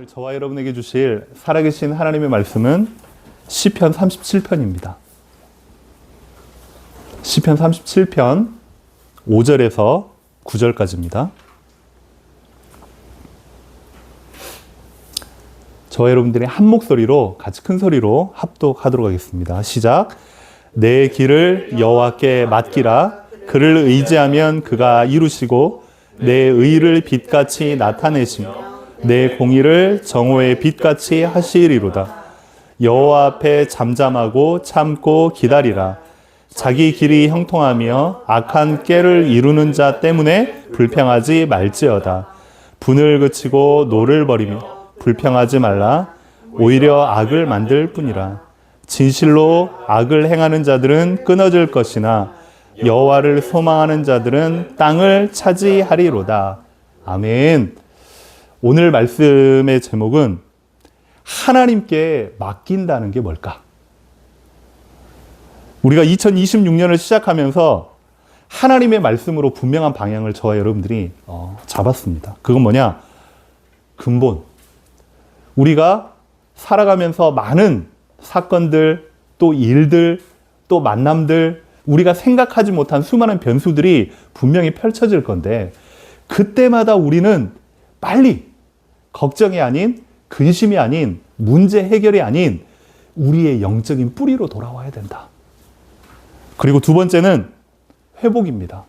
오늘 저와 여러분에게 주실 살아계신 하나님의 말씀은 시편 37편입니다. 시편 37편 5절에서 9절까지입니다. 저와 여러분들이 한 목소리로 같이 큰 소리로 합독하도록 하겠습니다. 시작. 내 길을 여호와께 맡기라. 그를 의지하면 그가 이루시고 내 의를 빛같이 나타내시며 내 공의를 정오의 빛같이 하시리로다. 여호와 앞에 잠잠하고 참고 기다리라. 자기 길이 형통하며 악한 꾀를 이루는 자 때문에 불평하지 말지어다. 분을 그치고 노를 버리며 불평하지 말라. 오히려 악을 만들 뿐이라. 진실로 악을 행하는 자들은 끊어질 것이나 여호와를 소망하는 자들은 땅을 차지하리로다. 아멘. 오늘 말씀의 제목은 하나님께 맡긴다는 게 뭘까? 우리가 2026년을 시작하면서 하나님의 말씀으로 분명한 방향을 저와 여러분들이 잡았습니다. 그건 뭐냐? 근본. 우리가 살아가면서 많은 사건들, 또 일들, 또 만남들, 우리가 생각하지 못한 수많은 변수들이 분명히 펼쳐질 건데, 그때마다 우리는 빨리 걱정이 아닌, 근심이 아닌, 문제 해결이 아닌 우리의 영적인 뿌리로 돌아와야 된다. 그리고 두 번째는 회복입니다.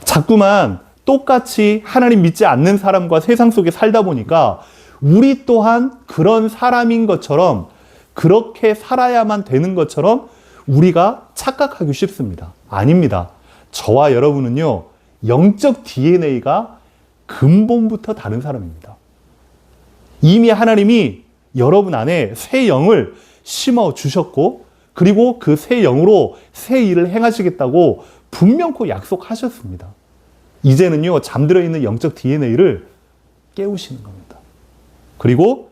자꾸만 똑같이 하나님 믿지 않는 사람과 세상 속에 살다 보니까 우리 또한 그런 사람인 것처럼, 그렇게 살아야만 되는 것처럼 우리가 착각하기 쉽습니다. 아닙니다. 저와 여러분은요, 영적 DNA가 근본부터 다른 사람입니다. 이미 하나님이 여러분 안에 새 영을 심어 주셨고, 그리고 그 새 영으로 새 일을 행하시겠다고 분명코 약속하셨습니다. 이제는요, 잠들어 있는 영적 DNA를 깨우시는 겁니다. 그리고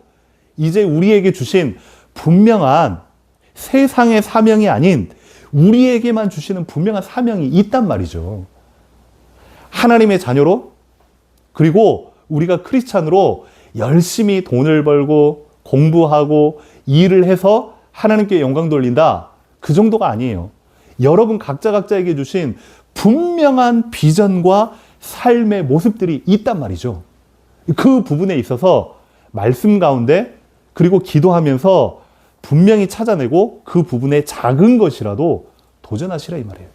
이제 우리에게 주신 분명한 세상의 사명이 아닌 우리에게만 주시는 분명한 사명이 있단 말이죠. 하나님의 자녀로, 그리고 우리가 크리스찬으로 열심히 돈을 벌고 공부하고 일을 해서 하나님께 영광 돌린다, 그 정도가 아니에요. 여러분 각자에게 주신 분명한 비전과 삶의 모습들이 있단 말이죠. 그 부분에 있어서 말씀 가운데, 그리고 기도하면서 분명히 찾아내고 그 부분에 작은 것이라도 도전하시라 이 말이에요.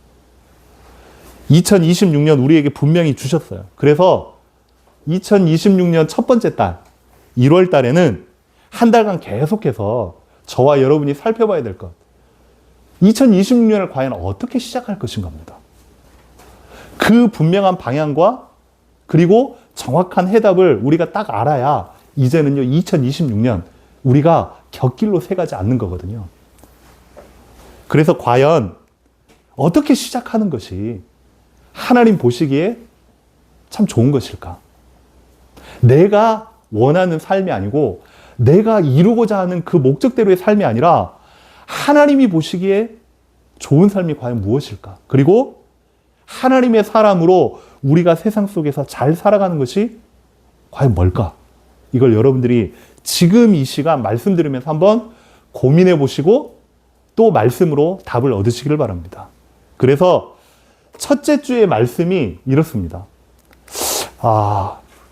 2026년 우리에게 분명히 주셨어요. 그래서 2026년 첫 번째 달 1월 달에는 한 달간 계속해서 저와 여러분이 살펴봐야 될 것, 2026년을 과연 어떻게 시작할 것인가입니다. 그 분명한 방향과 그리고 정확한 해답을 우리가 딱 알아야 이제는요, 2026년 우리가 곁길로 새가지 않는 거거든요. 그래서 과연 어떻게 시작하는 것이 하나님 보시기에 참 좋은 것일까? 내가 원하는 삶이 아니고 내가 이루고자 하는 그 목적대로의 삶이 아니라 하나님이 보시기에 좋은 삶이 과연 무엇일까? 그리고 하나님의 사람으로 우리가 세상 속에서 잘 살아가는 것이 과연 뭘까? 이걸 여러분들이 지금 이 시간 말씀 들으면서 한번 고민해 보시고 또 말씀으로 답을 얻으시기를 바랍니다. 그래서 첫째 주의 말씀이 이렇습니다.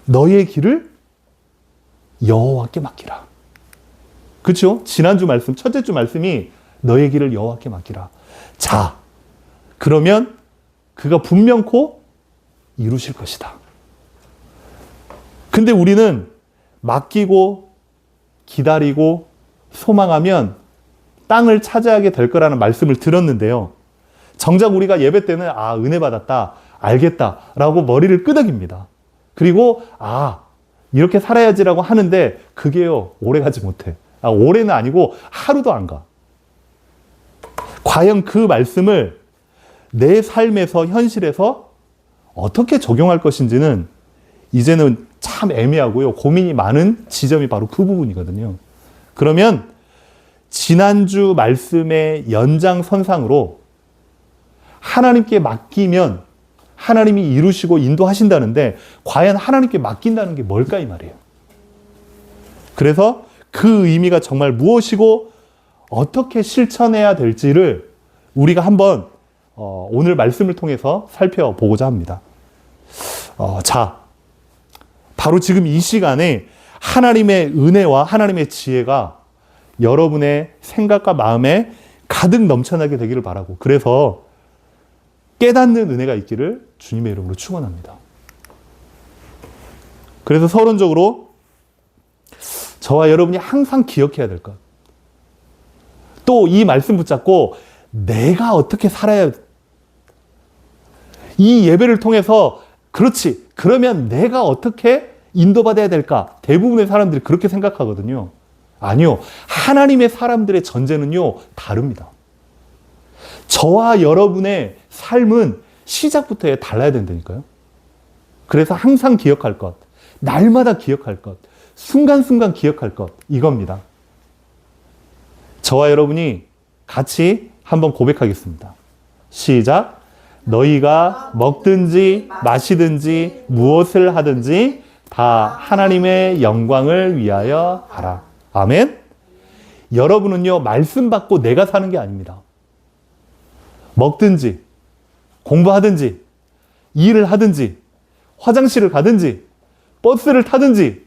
너의 길을 여호와께 맡기라. 그렇죠? 지난주 말씀, 첫째 주 말씀이 너의 길을 여호와께 맡기라. 자, 그러면 그가 분명코 이루실 것이다. 근데 우리는 맡기고 기다리고 소망하면 땅을 차지하게 될 거라는 말씀을 들었는데요. 정작 우리가 예배 때는 은혜 받았다, 알겠다 라고 머리를 끄덕입니다. 그리고 이렇게 살아야지라고 하는데 그게요, 오래 가지 못해. 오래는 아니고 하루도 안 가. 과연 그 말씀을 내 삶에서, 현실에서 어떻게 적용할 것인지는 이제는 참 애매하고요, 고민이 많은 지점이 바로 그 부분이거든요. 그러면 지난주 말씀의 연장선상으로 하나님께 맡기면 하나님이 이루시고 인도하신다는데 과연 하나님께 맡긴다는 게 뭘까 이 말이에요. 그래서 그 의미가 정말 무엇이고 어떻게 실천해야 될지를 우리가 한번 오늘 말씀을 통해서 살펴보고자 합니다. 자, 바로 지금 이 시간에 하나님의 은혜와 하나님의 지혜가 여러분의 생각과 마음에 가득 넘쳐나게 되기를 바라고, 그래서 깨닫는 은혜가 있기를 주님의 이름으로 축원합니다. 그래서 서론적으로 저와 여러분이 항상 기억해야 될 것, 또 이 말씀 붙잡고 내가 어떻게 살아야, 이 예배를 통해서 그렇지, 그러면 내가 어떻게 인도받아야 될까? 대부분의 사람들이 그렇게 생각하거든요. 아니요. 하나님의 사람들의 전제는요, 다릅니다. 저와 여러분의 삶은 시작부터 달라야 된다니까요. 그래서 항상 기억할 것, 날마다 기억할 것, 순간순간 기억할 것, 이겁니다. 저와 여러분이 같이 한번 고백하겠습니다. 시작. 너희가 먹든지 마시든지 무엇을 하든지 다 하나님의 영광을 위하여 하라. 아멘. 여러분은요, 말씀 받고 내가 사는 게 아닙니다. 먹든지 공부하든지 일을 하든지 화장실을 가든지 버스를 타든지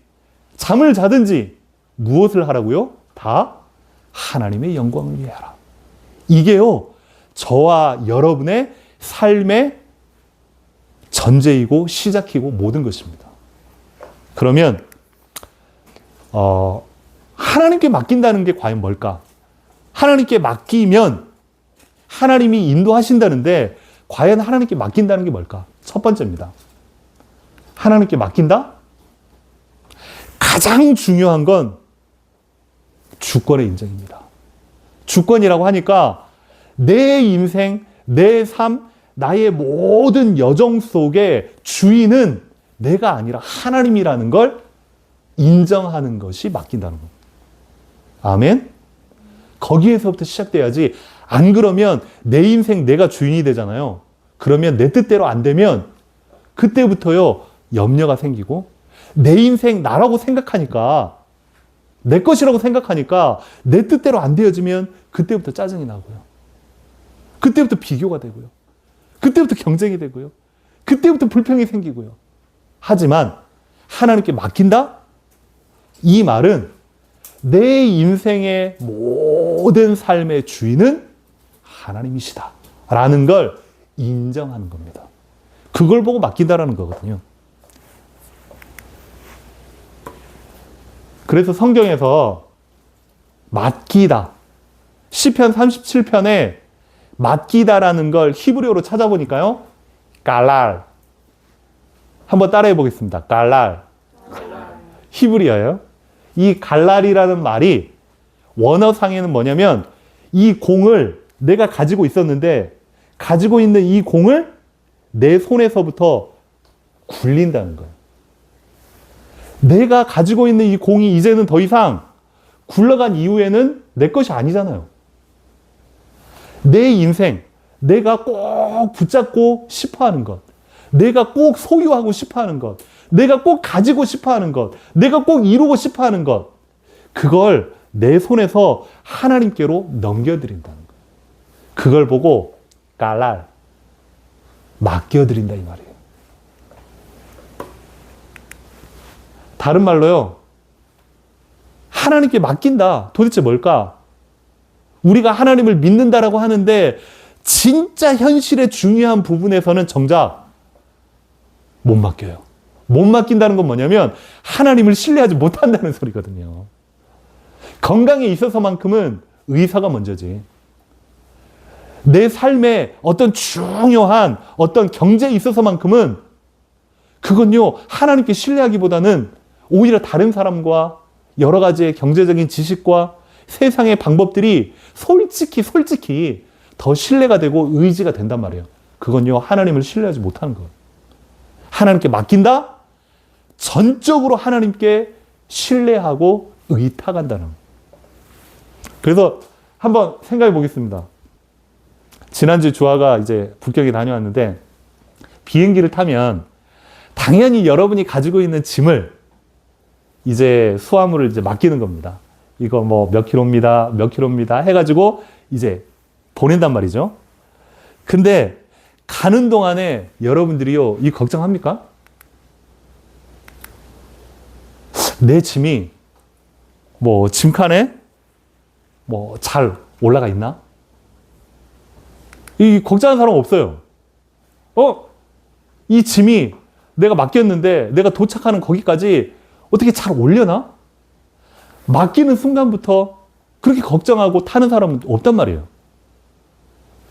잠을 자든지 무엇을 하라고요? 다 하나님의 영광을 위해 하라. 이게요, 저와 여러분의 삶의 전제이고 시작이고 모든 것입니다. 그러면 하나님께 맡긴다는 게 과연 뭘까? 하나님께 맡기면 하나님이 인도하신다는데 과연 하나님께 맡긴다는 게 뭘까? 첫 번째입니다. 하나님께 맡긴다? 가장 중요한 건 주권의 인정입니다. 주권이라고 하니까 내 인생, 내 삶, 나의 모든 여정 속에 주인은 내가 아니라 하나님이라는 걸 인정하는 것이 맡긴다는 겁니다. 아멘? 거기에서부터 시작돼야지. 안 그러면 내 인생 내가 주인이 되잖아요. 그러면 내 뜻대로 안 되면 그때부터요, 염려가 생기고, 내 인생 나라고 생각하니까, 내 것이라고 생각하니까 내 뜻대로 안 되어지면 그때부터 짜증이 나고요. 그때부터 비교가 되고요. 그때부터 경쟁이 되고요. 그때부터 불평이 생기고요. 하지만 하나님께 맡긴다? 이 말은 내 인생의 모든 삶의 주인은 하나님이시다 라는 걸 인정하는 겁니다. 그걸 보고 맡긴다라는 거거든요. 그래서 성경에서 맡기다, 시편 37편에 맡기다라는 걸 히브리어로 찾아보니까요, 갈랄. 한번 따라해 보겠습니다. 갈랄. 히브리어예요. 이 갈랄이라는 말이 원어상에는 뭐냐면, 이 공을 내가 가지고 있었는데 가지고 있는 이 공을 내 손에서부터 굴린다는 거예요. 내가 가지고 있는 이 공이 이제는 더 이상 굴러간 이후에는 내 것이 아니잖아요. 내 인생, 내가 꼭 붙잡고 싶어 하는 것, 내가 꼭 소유하고 싶어 하는 것, 내가 꼭 가지고 싶어 하는 것, 내가 꼭 이루고 싶어 하는 것, 그걸 내 손에서 하나님께로 넘겨드린다는 거예요. 그걸 보고 갈랄, 맡겨드린다 이 말이에요. 다른 말로요, 하나님께 맡긴다. 도대체 뭘까? 우리가 하나님을 믿는다라고 하는데 진짜 현실의 중요한 부분에서는 정작 못 맡겨요. 못 맡긴다는 건 뭐냐면 하나님을 신뢰하지 못한다는 소리거든요. 건강에 있어서만큼은 의사가 먼저지. 내 삶에 어떤 중요한 어떤 경제에 있어서만큼은 그건요, 하나님께 신뢰하기보다는 오히려 다른 사람과 여러 가지의 경제적인 지식과 세상의 방법들이 솔직히 더 신뢰가 되고 의지가 된단 말이에요. 그건요, 하나님을 신뢰하지 못하는 거예요. 하나님께 맡긴다? 전적으로 하나님께 신뢰하고 의탁한다는 거예요. 그래서 한번 생각해 보겠습니다. 지난주 주아가 이제 북경에 다녀왔는데 비행기를 타면 당연히 여러분이 가지고 있는 짐을 이제 수화물을 이제 맡기는 겁니다. 이거 뭐 몇 킬로입니다 해가지고 이제 보낸단 말이죠. 근데 가는 동안에 여러분들이요, 이 걱정합니까? 내 짐이 뭐 짐칸에 뭐 잘 올라가 있나? 이 걱정하는 사람 없어요. 이 짐이 내가 맡겼는데 내가 도착하는 거기까지 어떻게 잘 올려나? 맡기는 순간부터 그렇게 걱정하고 타는 사람은 없단 말이에요.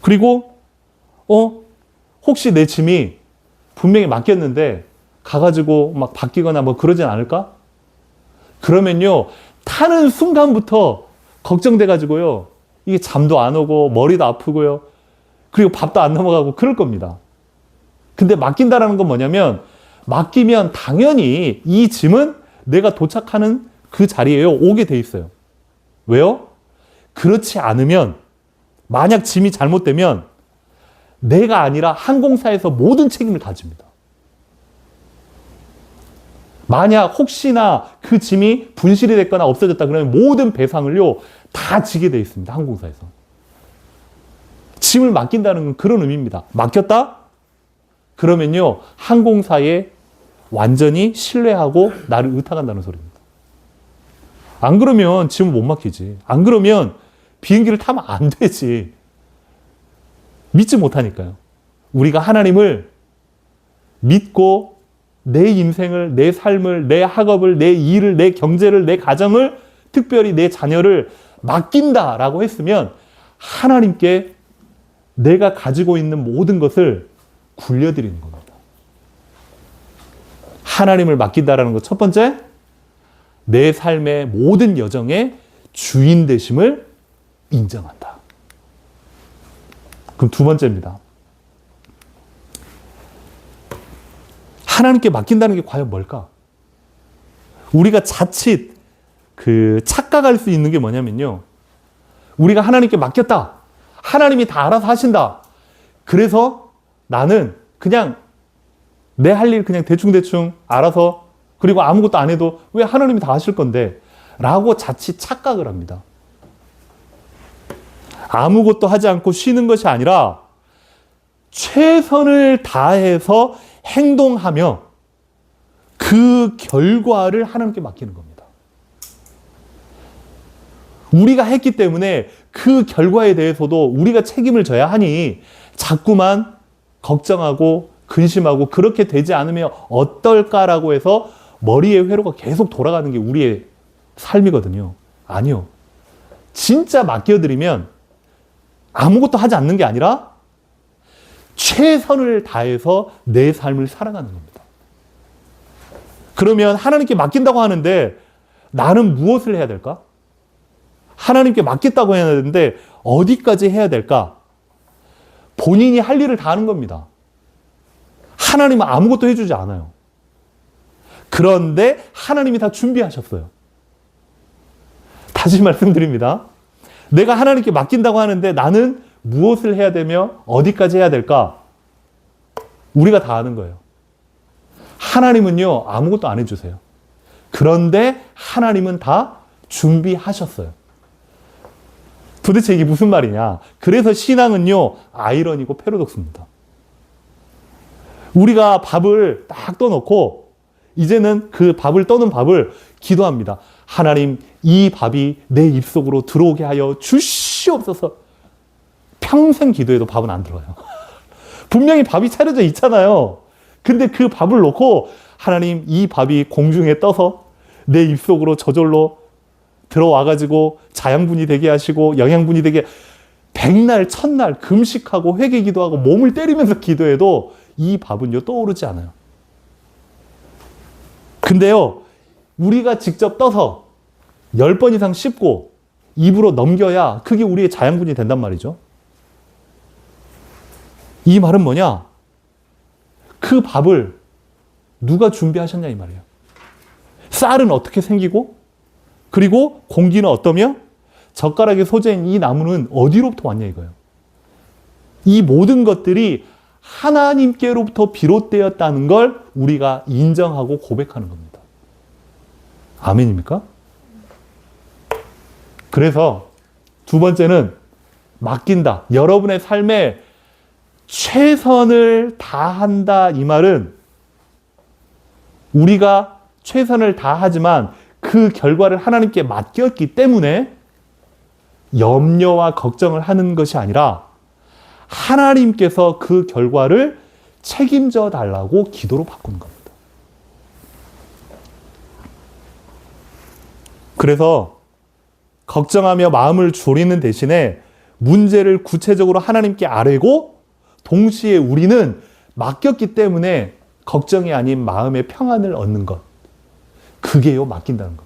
그리고 혹시 내 짐이 분명히 맡겼는데 가가지고 막 바뀌거나 뭐 그러진 않을까? 그러면요, 타는 순간부터 걱정돼가지고요, 이게 잠도 안 오고 머리도 아프고요, 그리고 밥도 안 넘어가고 그럴 겁니다. 근데 맡긴다라는 건 뭐냐면, 맡기면 당연히 이 짐은 내가 도착하는 그 자리에 오게 돼 있어요. 왜요? 그렇지 않으면, 만약 짐이 잘못되면 내가 아니라 항공사에서 모든 책임을 다 집니다. 만약 혹시나 그 짐이 분실이 됐거나 없어졌다 그러면 모든 배상을요, 다 지게 돼 있습니다. 항공사에서. 짐을 맡긴다는 건 그런 의미입니다. 맡겼다? 그러면요, 항공사에 완전히 신뢰하고 나를 의탁한다는 소리입니다. 안 그러면 짐을 못 맡기지. 안 그러면 비행기를 타면 안 되지. 믿지 못하니까요. 우리가 하나님을 믿고 내 인생을, 내 삶을, 내 학업을, 내 일을, 내 경제를, 내 가정을, 특별히 내 자녀를 맡긴다라고 했으면 하나님께 내가 가지고 있는 모든 것을 굴려드리는 겁니다. 하나님을 맡긴다라는 것 첫 번째, 내 삶의 모든 여정의 주인 되심을 인정한다. 그럼 두 번째입니다. 하나님께 맡긴다는 게 과연 뭘까? 우리가 자칫 착각할 수 있는 게 뭐냐면요, 우리가 하나님께 맡겼다, 하나님이 다 알아서 하신다, 그래서 나는 그냥 내 할 일 그냥 대충대충 알아서, 그리고 아무것도 안 해도 왜 하나님이 다 하실 건데 라고 자칫 착각을 합니다. 아무것도 하지 않고 쉬는 것이 아니라 최선을 다해서 행동하며 그 결과를 하나님께 맡기는 겁니다. 우리가 했기 때문에 그 결과에 대해서도 우리가 책임을 져야 하니 자꾸만 걱정하고 근심하고 그렇게 되지 않으면 어떨까라고 해서 머리에 회로가 계속 돌아가는 게 우리의 삶이거든요. 아니요. 진짜 맡겨드리면 아무것도 하지 않는 게 아니라 최선을 다해서 내 삶을 살아가는 겁니다. 그러면 하나님께 맡긴다고 하는데 나는 무엇을 해야 될까? 하나님께 맡겼다고 해야 되는데 어디까지 해야 될까? 본인이 할 일을 다 하는 겁니다. 하나님은 아무것도 해주지 않아요. 그런데 하나님이 다 준비하셨어요. 다시 말씀드립니다. 내가 하나님께 맡긴다고 하는데 나는 무엇을 해야 되며 어디까지 해야 될까? 우리가 다 아는 거예요. 하나님은요, 아무것도 안 해주세요. 그런데 하나님은 다 준비하셨어요. 도대체 이게 무슨 말이냐? 그래서 신앙은요, 아이러니고 패러독스입니다. 우리가 밥을 딱 떠놓고 이제는 그 밥을 떠는 밥을 기도합니다. 하나님, 이 밥이 내 입속으로 들어오게 하여 주시옵소서. 평생 기도해도 밥은 안 들어가요. 분명히 밥이 차려져 있잖아요. 근데 그 밥을 놓고 하나님, 이 밥이 공중에 떠서 내 입속으로 저절로 들어와가지고 자양분이 되게 하시고 영양분이 되게, 백날 첫날 금식하고 회개 기도하고 몸을 때리면서 기도해도 이 밥은요 떠오르지 않아요. 근데요, 우리가 직접 떠서 10번 이상 씹고 입으로 넘겨야 그게 우리의 자양분이 된단 말이죠. 이 말은 뭐냐? 그 밥을 누가 준비하셨냐 이 말이에요. 쌀은 어떻게 생기고, 그리고 공기는 어떠며, 젓가락에 소재인 이 나무는 어디로부터 왔냐 이거예요. 이 모든 것들이 하나님께로부터 비롯되었다는 걸 우리가 인정하고 고백하는 겁니다. 아멘입니까? 그래서 두 번째는 맡긴다. 여러분의 삶에 최선을 다한다. 이 말은 우리가 최선을 다하지만 그 결과를 하나님께 맡겼기 때문에 염려와 걱정을 하는 것이 아니라 하나님께서 그 결과를 책임져 달라고 기도로 바꾸는 겁니다. 그래서 걱정하며 마음을 졸이는 대신에 문제를 구체적으로 하나님께 아뢰고 동시에 우리는 맡겼기 때문에 걱정이 아닌 마음의 평안을 얻는 것. 그게요, 맡긴다는 것.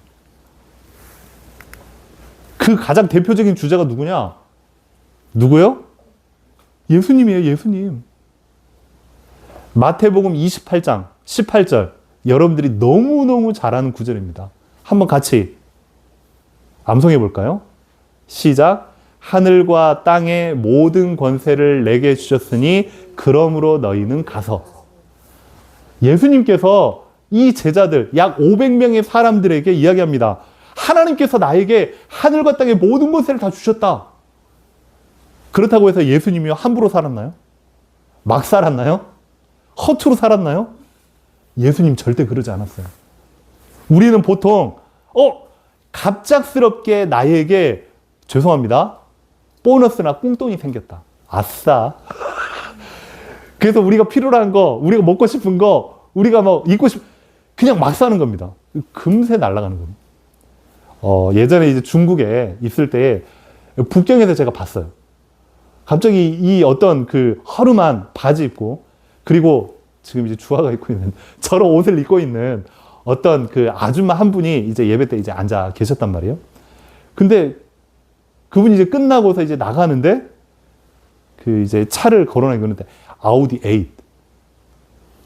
그 가장 대표적인 주제가 누구냐? 누구요? 예수님이에요, 예수님. 마태복음 28장 18절. 여러분들이 너무너무 잘 아는 구절입니다. 한번 같이 암송해 볼까요? 시작. 하늘과 땅의 모든 권세를 내게 주셨으니 그러므로 너희는 가서. 예수님께서 이 제자들 약 500명의 사람들에게 이야기합니다. 하나님께서 나에게 하늘과 땅의 모든 권세를 다 주셨다. 그렇다고 해서 예수님이 함부로 살았나요? 막 살았나요? 허투루 살았나요? 예수님 절대 그러지 않았어요. 우리는 보통 갑작스럽게 나에게 죄송합니다. 보너스나 꿍돈이 생겼다. 아싸. 그래서 우리가 필요로 한 거, 우리가 먹고 싶은 거, 우리가 뭐 입고 그냥 막 사는 겁니다. 금세 날아가는 겁니다. 예전에 이제 중국에 있을 때 북경에서 제가 봤어요. 갑자기 이 어떤 그 허름한 바지 입고 그리고 지금 이제 주화가 입고 있는 저런 옷을 입고 있는 어떤 그 아줌마 한 분이 이제 예배 때 이제 앉아 계셨단 말이에요. 근데 그분이 이제 끝나고서 이제 나가는데 그 이제 차를 걸어놔 있는데 아우디 8.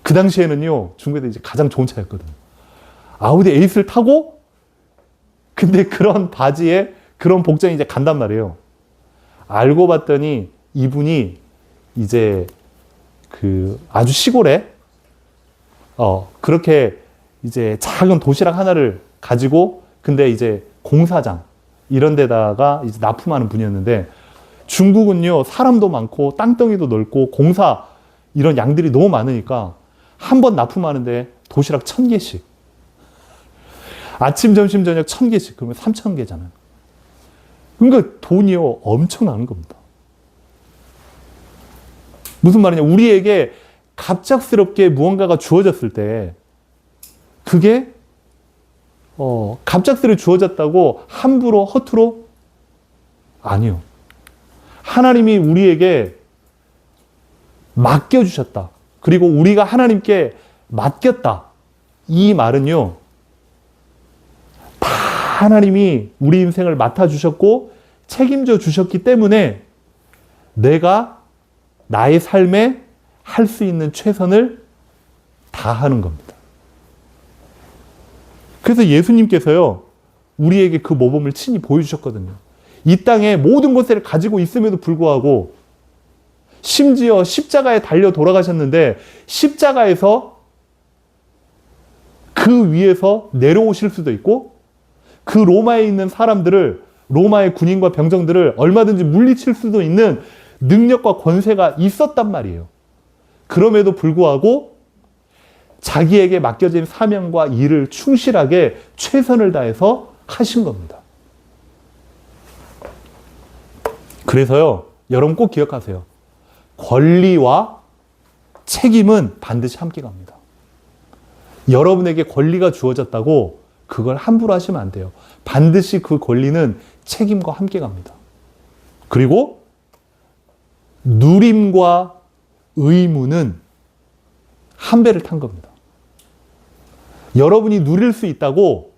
그 당시에는요, 중국에서 이제 가장 좋은 차였거든요. 아우디 8을 타고 근데 그런 바지에 그런 복장이 이제 간단 말이에요. 알고 봤더니 이분이 이제 그 아주 시골에 그렇게 이제 작은 도시락 하나를 가지고 근데 이제 공사장 이런 데다가 이제 납품하는 분이었는데 중국은요 사람도 많고 땅덩이도 넓고 공사 이런 양들이 너무 많으니까 한 번 납품하는데 도시락 1000개씩 아침 점심 저녁 1000개씩 그러면 3000개잖아요. 그러니까 돈이요 엄청나는 겁니다. 무슨 말이냐, 우리에게 갑작스럽게 무언가가 주어졌을 때 그게 갑작스레 주어졌다고 함부로 허투루 아니요. 하나님이 우리에게 맡겨주셨다. 그리고 우리가 하나님께 맡겼다. 이 말은요. 다 하나님이 우리 인생을 맡아주셨고 책임져 주셨기 때문에 내가 나의 삶에 할 수 있는 최선을 다하는 겁니다. 그래서 예수님께서요. 우리에게 그 모범을 친히 보여주셨거든요. 이 땅에 모든 것을 가지고 있음에도 불구하고 심지어 십자가에 달려 돌아가셨는데 십자가에서 그 위에서 내려오실 수도 있고 그 로마에 있는 사람들을 로마의 군인과 병정들을 얼마든지 물리칠 수도 있는 능력과 권세가 있었단 말이에요. 그럼에도 불구하고 자기에게 맡겨진 사명과 일을 충실하게 최선을 다해서 하신 겁니다. 그래서요, 여러분 꼭 기억하세요. 권리와 책임은 반드시 함께 갑니다. 여러분에게 권리가 주어졌다고 그걸 함부로 하시면 안 돼요. 반드시 그 권리는 책임과 함께 갑니다. 그리고 누림과 의무는 한 배를 탄 겁니다. 여러분이 누릴 수 있다고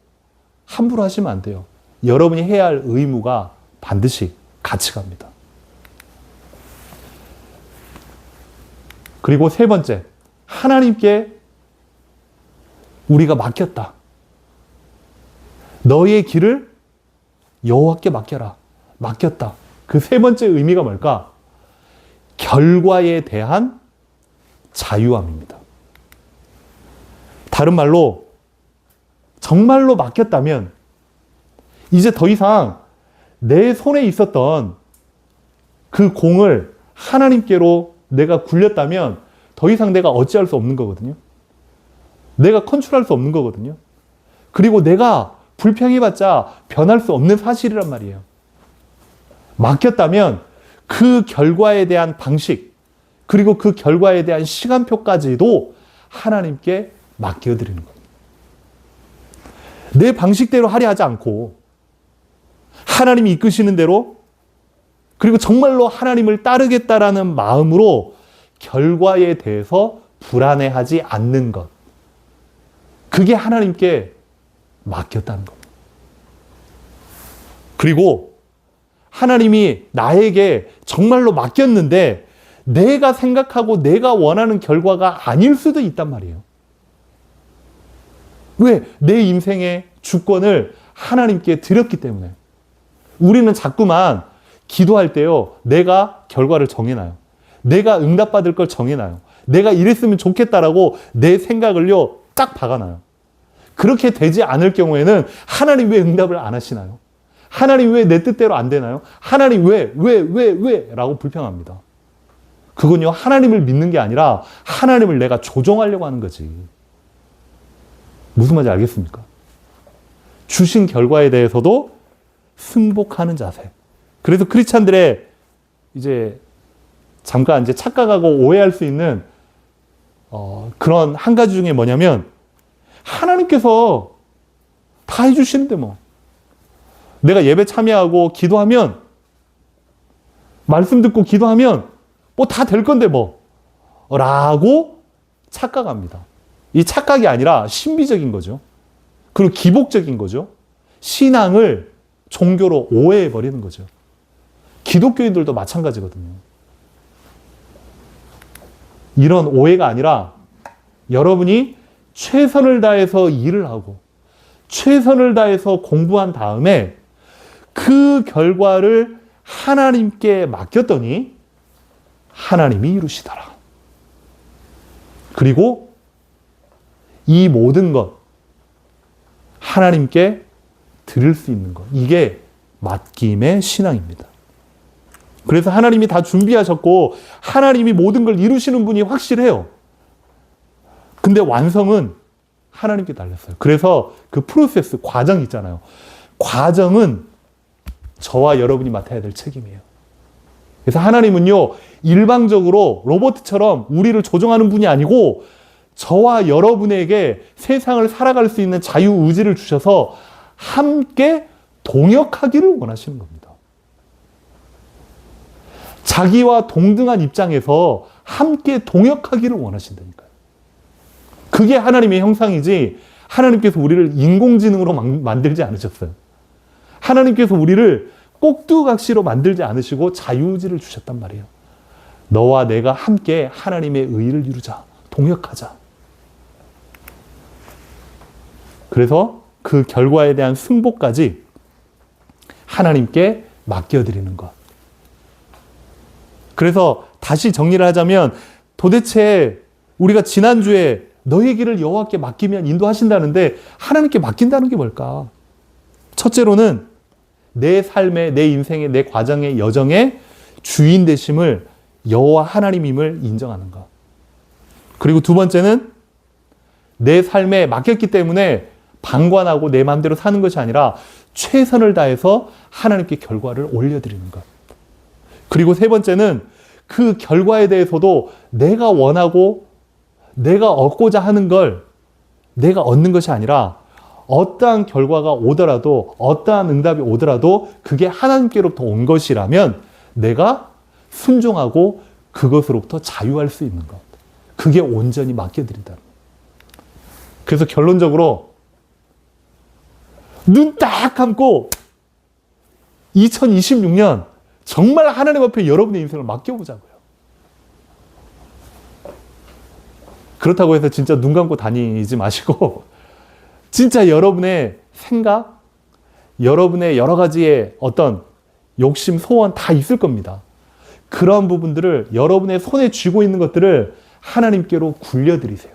함부로 하시면 안 돼요. 여러분이 해야 할 의무가 반드시 같이 갑니다. 그리고 세 번째, 하나님께 우리가 맡겼다. 너의 길을 여호와께 맡겨라. 맡겼다. 그 세 번째 의미가 뭘까? 결과에 대한 자유함입니다. 다른 말로 정말로 맡겼다면 이제 더 이상 내 손에 있었던 그 공을 하나님께로 내가 굴렸다면 더 이상 내가 어찌할 수 없는 거거든요. 내가 컨트롤할 수 없는 거거든요. 그리고 내가 불평해봤자 변할 수 없는 사실이란 말이에요. 맡겼다면 그 결과에 대한 방식, 그리고 그 결과에 대한 시간표까지도 하나님께 맡겨드리는 겁니다. 내 방식대로 하려 하지 않고 하나님이 이끄시는 대로, 그리고 정말로 하나님을 따르겠다라는 마음으로 결과에 대해서 불안해하지 않는 것. 그게 하나님께 맡겼다는 겁니다. 그리고 하나님이 나에게 정말로 맡겼는데 내가 생각하고 내가 원하는 결과가 아닐 수도 있단 말이에요. 왜? 내 인생의 주권을 하나님께 드렸기 때문에. 우리는 자꾸만 기도할 때요, 내가 결과를 정해놔요. 내가 응답받을 걸 정해놔요. 내가 이랬으면 좋겠다라고 내 생각을요, 딱 박아놔요. 그렇게 되지 않을 경우에는 하나님 왜 응답을 안 하시나요? 하나님 왜 내 뜻대로 안 되나요? 하나님 왜? 라고 불평합니다. 그건요, 하나님을 믿는 게 아니라 하나님을 내가 조종하려고 하는 거지. 무슨 말인지 알겠습니까? 주신 결과에 대해서도 승복하는 자세. 그래서 크리스찬들의 이제 잠깐 이제 착각하고 오해할 수 있는 그런 한 가지 중에 뭐냐면, 하나님께서 다 해주시는데 뭐 내가 예배 참여하고 기도하면, 말씀 듣고 기도하면 뭐 다 될 건데 뭐 라고 착각합니다. 이 착각이 아니라 신비적인 거죠. 그리고 기복적인 거죠. 신앙을 종교로 오해해버리는 거죠. 기독교인들도 마찬가지거든요. 이런 오해가 아니라 여러분이 최선을 다해서 일을 하고 최선을 다해서 공부한 다음에 그 결과를 하나님께 맡겼더니 하나님이 이루시더라. 그리고 이 모든 것 하나님께 드릴 수 있는 것, 이게 맡김의 신앙입니다. 그래서 하나님이 다 준비하셨고 하나님이 모든 걸 이루시는 분이 확실해요. 근데 완성은 하나님께 달렸어요. 그래서 그 프로세스, 과정 있잖아요. 과정은 저와 여러분이 맡아야 될 책임이에요. 그래서 하나님은요, 일방적으로 로봇처럼 우리를 조종하는 분이 아니고 저와 여러분에게 세상을 살아갈 수 있는 자유의지를 주셔서 함께 동역하기를 원하시는 겁니다. 자기와 동등한 입장에서 함께 동역하기를 원하신다니까요. 그게 하나님의 형상이지, 하나님께서 우리를 인공지능으로 만들지 않으셨어요. 하나님께서 우리를 꼭두각시로 만들지 않으시고 자유의지를 주셨단 말이에요. 너와 내가 함께 하나님의 의를 이루자. 동역하자. 그래서 그 결과에 대한 승복까지 하나님께 맡겨드리는 것. 그래서 다시 정리를 하자면, 도대체 우리가 지난주에 너의 길을 여호와께 맡기면 인도하신다는데 하나님께 맡긴다는 게 뭘까? 첫째로는 내 삶의, 내 인생의, 내 과정의 여정의 주인 되심을 여호와 하나님임을 인정하는 것. 그리고 두 번째는 내 삶에 맡겼기 때문에 방관하고 내 마음대로 사는 것이 아니라 최선을 다해서 하나님께 결과를 올려드리는 것. 그리고 세 번째는 그 결과에 대해서도 내가 원하고 내가 얻고자 하는 걸 내가 얻는 것이 아니라 어떠한 결과가 오더라도, 어떠한 응답이 오더라도 그게 하나님께로부터 온 것이라면 내가 순종하고 그것으로부터 자유할 수 있는 것. 그게 온전히 맡겨드린다는 것. 그래서 결론적으로 눈 딱 감고 2026년 정말 하나님 앞에 여러분의 인생을 맡겨보자고요. 그렇다고 해서 진짜 눈 감고 다니지 마시고 진짜 여러분의 생각, 여러분의 여러 가지의 어떤 욕심, 소원 다 있을 겁니다. 그런 부분들을, 여러분의 손에 쥐고 있는 것들을 하나님께로 굴려드리세요.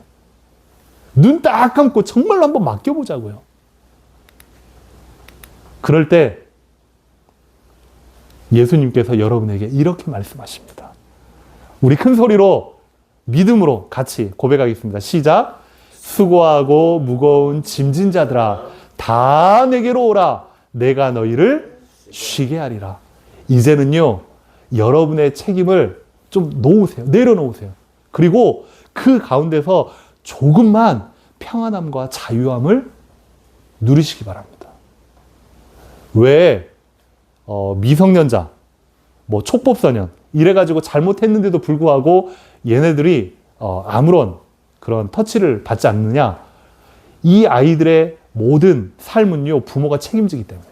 눈 딱 감고 정말로 한번 맡겨보자고요. 그럴 때 예수님께서 여러분에게 이렇게 말씀하십니다. 우리 큰 소리로 믿음으로 같이 고백하겠습니다. 시작. 수고하고 무거운 짐진 자들아 다 내게로 오라. 내가 너희를 쉬게 하리라. 이제는요, 여러분의 책임을 좀 놓으세요. 내려놓으세요. 그리고 그 가운데서 조금만 평안함과 자유함을 누리시기 바랍니다. 왜 미성년자, 촉법소년 이래가지고 잘못했는데도 불구하고 얘네들이 아무런 그런 터치를 받지 않느냐? 이 아이들의 모든 삶은요, 부모가 책임지기 때문에.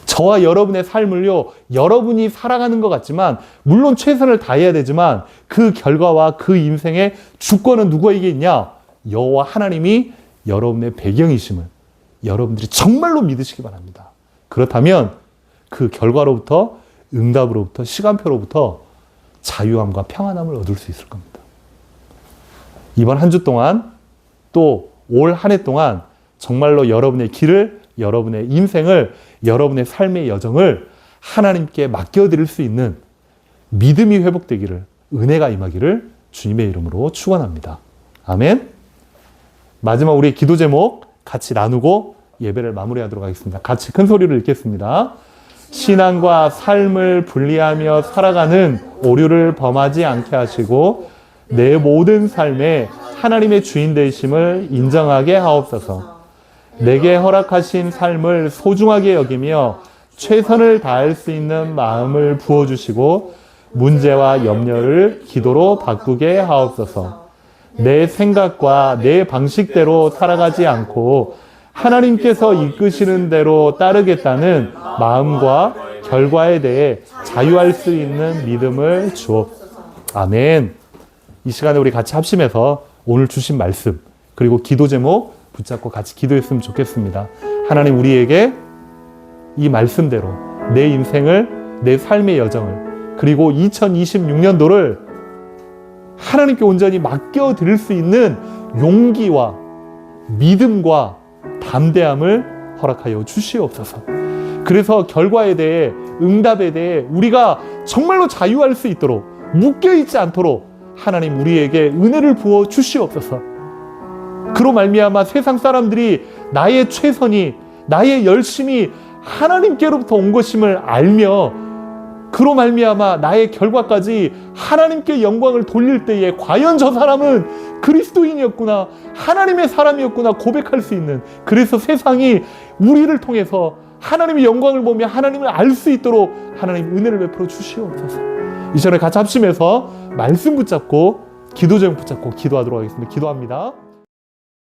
저와 여러분의 삶을요, 여러분이 살아가는 것 같지만, 물론 최선을 다해야 되지만, 그 결과와 그 인생의 주권은 누구에게 있냐? 여호와 하나님이 여러분의 배경이심을 여러분들이 정말로 믿으시기 바랍니다. 그렇다면 그 결과로부터, 응답으로부터, 시간표로부터 자유함과 평안함을 얻을 수 있을 겁니다. 이번 한 주 동안 또 올 한 해 동안 정말로 여러분의 길을, 여러분의 인생을, 여러분의 삶의 여정을 하나님께 맡겨드릴 수 있는 믿음이 회복되기를, 은혜가 임하기를 주님의 이름으로 축원합니다. 아멘. 마지막 우리의 기도 제목 같이 나누고 예배를 마무리하도록 하겠습니다. 같이 큰 소리로 읽겠습니다. 신앙과 삶을 분리하며 살아가는 오류를 범하지 않게 하시고 내 모든 삶에 하나님의 주인 되심을 인정하게 하옵소서. 내게 허락하신 삶을 소중하게 여기며 최선을 다할 수 있는 마음을 부어주시고 문제와 염려를 기도로 바꾸게 하옵소서. 내 생각과 내 방식대로 살아가지 않고 하나님께서 이끄시는 대로 따르겠다는 마음과 결과에 대해 자유할 수 있는 믿음을 주옵소서. 아멘. 이 시간에 우리 같이 합심해서 오늘 주신 말씀 그리고 기도 제목 붙잡고 같이 기도했으면 좋겠습니다. 하나님, 우리에게 이 말씀대로 내 인생을, 내 삶의 여정을, 그리고 2026년도를 하나님께 온전히 맡겨드릴 수 있는 용기와 믿음과 담대함을 허락하여 주시옵소서. 그래서 결과에 대해, 응답에 대해 우리가 정말로 자유할 수 있도록, 묶여있지 않도록 하나님 우리에게 은혜를 부어 주시옵소서. 그로 말미암아 세상 사람들이 나의 최선이, 나의 열심이 하나님께로부터 온 것임을 알며 그로 말미암아 나의 결과까지 하나님께 영광을 돌릴 때에 과연 저 사람은 그리스도인이었구나, 하나님의 사람이었구나 고백할 수 있는, 그래서 세상이 우리를 통해서 하나님의 영광을 보며 하나님을 알 수 있도록 하나님 은혜를 베풀어 주시옵소서. 이 시간에 같이 합심해서 말씀 붙잡고 기도 제목 붙잡고 기도하도록 하겠습니다. 기도합니다.